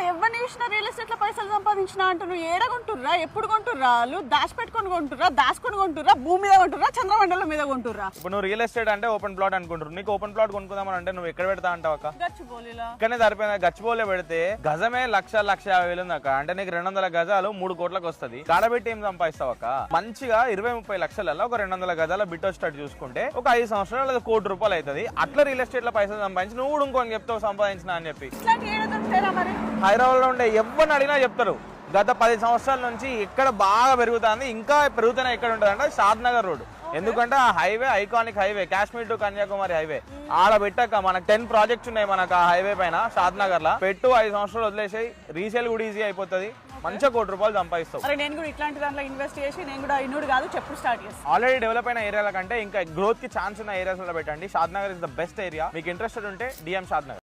ఎవరిని చూసినా real estate లో పైసలు సంపాదించిన అంటూ నువ్వు ఏడగొంటుర్రా, ఎప్పుడు కొంటుర్రా, దాచిపెట్టుకొని కొంటుర్రా, దాచుకొని కొంటుర్రా, భూమి మీద కొంటుర్రా, చంద్రమండలం మీద కొంటుర్రా? ఇప్పుడు నువ్వు రియల్ ఎస్టేట్ అంటే ఓపెన్ ప్లాట్ అనుకుంటారు. నీకు ఓపెన్ ప్లాట్ కొనుక్కుందామని అంటే నువ్వు ఎక్కడ పెడతా అంటావు అక్క? గచ్చిబౌలిలా. ఇక్కడనే సరిపోయింది. గచ్చిబౌలే పెడితే గజమే 1,50,000 ఉంది అక్క. అంటే నీకు 200 గజాలు 3 కోట్లకు వస్తుంది. కాడబెట్టి ఏం సంపాదిస్తావు అక్క? మంచిగా 20-30 లక్షలలో ఒక 200 గజాల బిట్ వచ్చేటట్టు చూసుకుంటే ఒక 5 సంవత్సరాలు లేదా ₹1 కోటి అవుతుంది. అట్లా రియల్ ఎస్టేట్ లో పైసలు సంపాదించి నువ్వు కూడా ఇంకొని చెప్తావు సంపాదించిన అని చెప్పి. హైదరాబాద్ లో ఉండే ఎవరిని అడిగినా చెప్తారు. గత 10 సంవత్సరాల నుంచి ఇక్కడ బాగా పెరుగుతుంది, ఇంకా పెరుగుతూనే ఎక్కడ ఉంటుంది అంటే షాద్ నగర్ రోడ్. ఎందుకంటే ఆ highway iconic highway, Kashmir to Kanyakumari highway. ఆడ పెట్టాక మనకు 10 ప్రాజెక్ట్స్ ఉన్నాయి మనకు ఆ హైవే పైన షాద్ నగర్ లా. పెట్టు 5 సంవత్సరాలు వదిలేసాయి, రీసేల్ కూడా ఈజీ అయిపోతుంది, మంచిగా ₹1 కోటి సంపాదిస్తావు. నేను కూడా ఇట్లాంటి దాంట్లో ఇన్వెస్ట్ చేసి నేను కూడా ఇన్నుడు కాదు చెప్పుడు స్టార్ట్ చేస్తాను. ఆల్రెడీ డెవలప్ అయిన ఏరియాల కంటే ఇంకా గ్రోత్ కి ఛాన్స్ ఉన్న ఏరియాస్ లో పెట్టండి. Shadnagar is the best area. మీకు ఇంట్రెస్టెడ్ ఉంటే DM షాద్ నగర్.